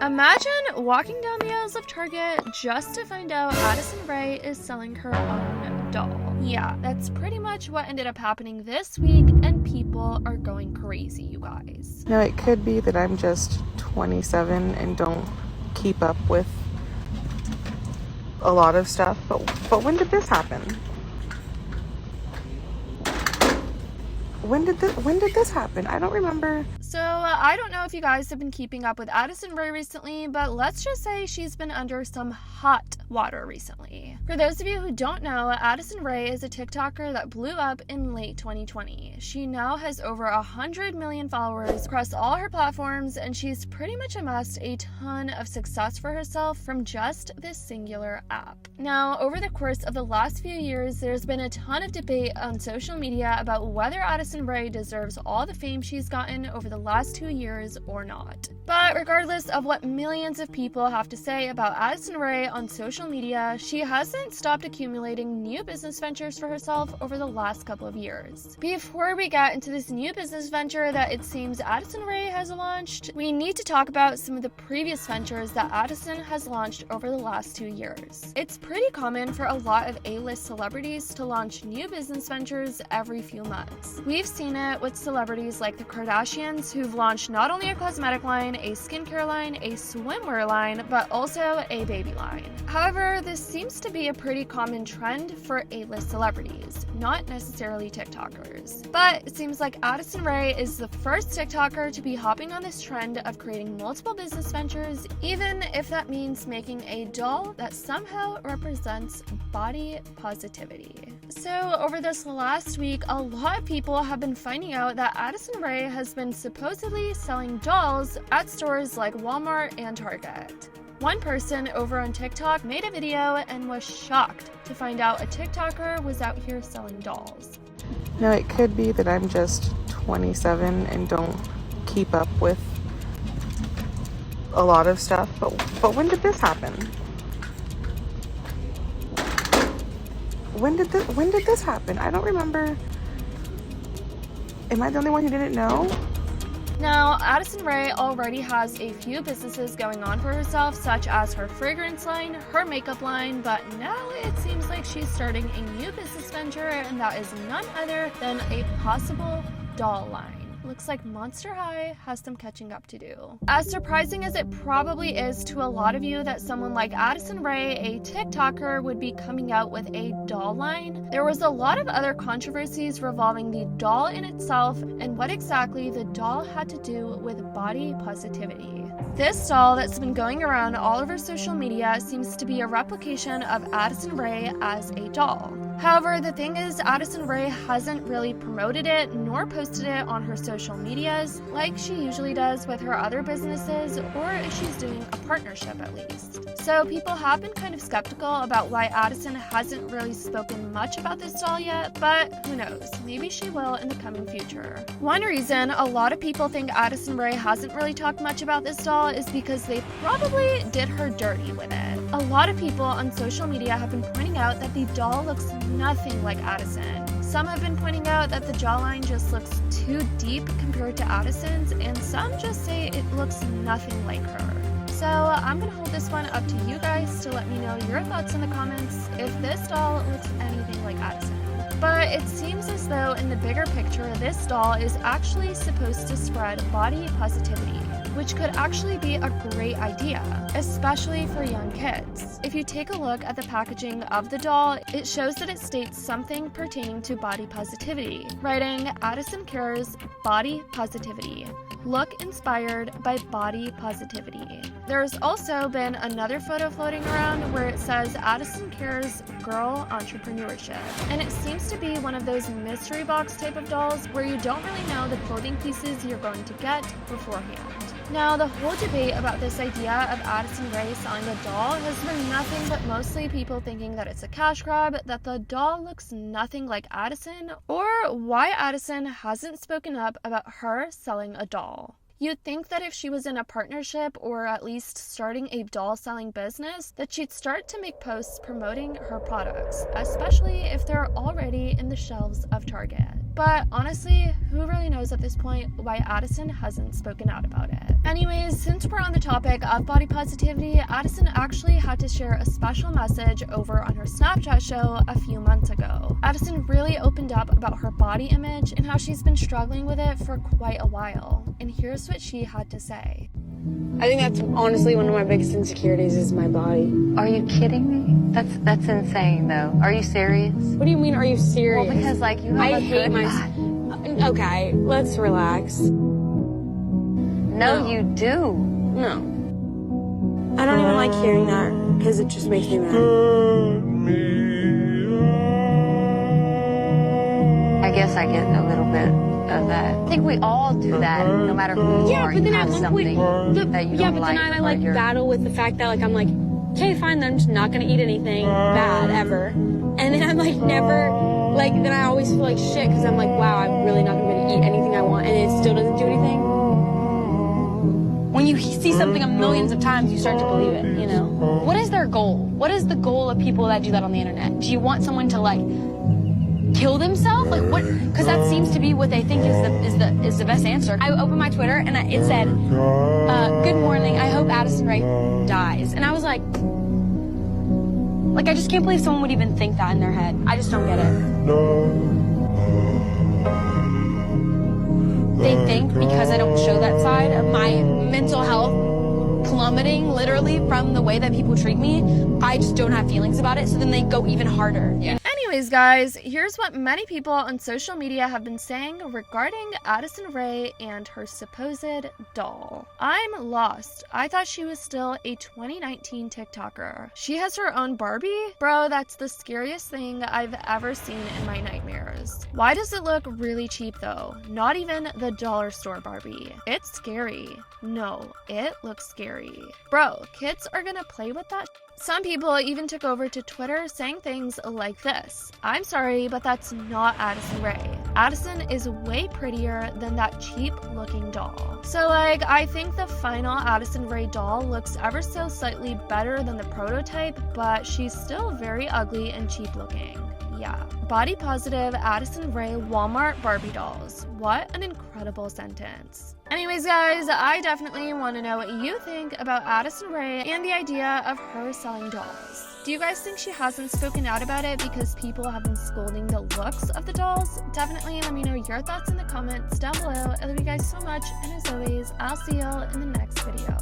Imagine walking down the aisles of Target just to find out Addison Rae is selling her own doll. Yeah, that's pretty much what ended up happening this week, and people are going crazy, you guys. Now, it could be that I'm just 27 and don't keep up with a lot of stuff, but when did this happen? When did this happen? I don't remember. So, I don't know if you guys have been keeping up with Addison Rae recently, but let's just say she's been under some hot water recently. For those of you who don't know, Addison Rae is a TikToker that blew up in late 2020. She now has over 100 million followers across all her platforms, and she's pretty much amassed a ton of success for herself from just this singular app. Now, over the course of the last few years, there's been a ton of debate on social media about whether Addison Rae deserves all the fame she's gotten over the last 2 years or not. But regardless of what millions of people have to say about Addison Rae on social media, she hasn't stopped accumulating new business ventures for herself over the last couple of years. Before we get into this new business venture that it seems Addison Rae has launched, we need to talk about some of the previous ventures that Addison has launched over the last 2 years. It's pretty common for a lot of A-list celebrities to launch new business ventures every few months. We've seen it with celebrities like the Kardashians, who've launched not only a cosmetic line, a skincare line, a swimwear line, but also a baby line. However, this seems to be a pretty common trend for A-list celebrities, not necessarily TikTokers. But it seems like Addison Rae is the first TikToker to be hopping on this trend of creating multiple business ventures, even if that means making a doll that somehow represents body positivity. So over this last week, a lot of people have been finding out that Addison Rae has been supposedly selling dolls at stores like Walmart and Target. One person over on TikTok made a video and was shocked to find out a TikToker was out here selling dolls. Now, it could be that I'm just 27 and don't keep up with a lot of stuff, but when did this happen? When did this happen? I don't remember. Am I the only one who didn't know? Now, Addison Rae already has a few businesses going on for herself, such as her fragrance line, her makeup line, but now it seems like she's starting a new business venture, and that is none other than a possible doll line. Looks like Monster High has some catching up to do. As surprising as it probably is to a lot of you that someone like Addison Rae, a TikToker, would be coming out with a doll line, there was a lot of other controversies revolving the doll in itself and what exactly the doll had to do with body positivity. This doll that's been going around all over social media seems to be a replication of Addison Rae as a doll. However, the thing is, Addison Rae hasn't really promoted it nor posted it on her social medias like she usually does with her other businesses, or if she's doing a partnership at least. So people have been kind of skeptical about why Addison hasn't really spoken much about this doll yet, but who knows, maybe she will in the coming future. One reason a lot of people think Addison Rae hasn't really talked much about this doll is because they probably did her dirty with it. A lot of people on social media have been pointing out that the doll looks nothing like Addison. Some have been pointing out that the jawline just looks too deep compared to Addison's, and some just say it looks nothing like her. So I'm gonna hold this one up to you guys to let me know your thoughts in the comments if this doll looks anything like Addison. But it seems as though in the bigger picture, this doll is actually supposed to spread body positivity, which could actually be a great idea, especially for young kids. If you take a look at the packaging of the doll, it shows that it states something pertaining to body positivity, writing Addison Cares Body Positivity. Look inspired by body positivity. There's also been another photo floating around where it says Addison Cares Girl Entrepreneurship. And it seems to be one of those mystery box type of dolls where you don't really know the clothing pieces you're going to get beforehand. Now, the whole debate about this idea of Addison Rae selling a doll has been nothing but mostly people thinking that it's a cash grab, that the doll looks nothing like Addison, or why Addison hasn't spoken up about her selling a doll. You'd think that if she was in a partnership or at least starting a doll selling business, that she'd start to make posts promoting her products, especially if they're already in the shelves of Target. but honestly, who really knows at this point why Addison hasn't spoken out about it. Anyways, since we're on the topic of body positivity, Addison actually had to share a special message over on her Snapchat show a few months ago. Addison really opened up about her body image and how she's been struggling with it for quite a while. And here's what she had to say. I think that's honestly one of my biggest insecurities is my body. Are you kidding me? That's insane, though. Are you serious? What do you mean, are you serious? Well, because, like, you have I a hate good my... Okay, let's relax. No, you do. No. I don't even like hearing that because it just makes me mad. I guess I get a little bit of that. I think we all do that, no matter who you are. But then you at have one something point, that you don't like. Then I like battle with the fact that like I'm like, okay, fine, then I'm just not gonna eat anything bad ever. And then I'm like never, like then I always feel like shit because I'm like, wow, I'm really not gonna eat anything I want, and it still doesn't do anything. When you see something millions of times, you start to believe it, you know? What is their goal? What is the goal of people that do that on the internet? Do you want someone to like kill themselves? Like what? Because that seems to be what they think is the best answer. I opened my Twitter and it said, "Good morning. I hope Addison Rae dies." And I was like, I just can't believe someone would even think that in their head. I just don't get it. They think because I don't show that side of my mental health plummeting literally from the way that people treat me, I just don't have feelings about it, so then they go even harder. Yeah. Anyways, guys, here's what many people on social media have been saying regarding Addison Rae and her supposed doll. I'm lost. I thought she was still a 2019 TikToker. She has her own Barbie? Bro, that's the scariest thing I've ever seen in my nightmares. Why does it look really cheap though? Not even the dollar store Barbie. It's scary. No, it looks scary. Bro, kids are gonna play with that. Some people even took over to Twitter saying things like this. I'm sorry, but that's not Addison Rae. Addison is way prettier than that cheap looking doll. So I think the final Addison Rae doll looks ever so slightly better than the prototype, but she's still very ugly and cheap looking. Yeah. Body positive Addison Rae Walmart Barbie dolls. What an incredible sentence. Anyways, guys, I definitely want to know what you think about Addison Rae and the idea of her selling dolls. Do you guys think she hasn't spoken out about it because people have been scolding the looks of the dolls? Definitely let me know your thoughts in the comments down below. I love you guys so much, and as always, I'll see y'all in the next video.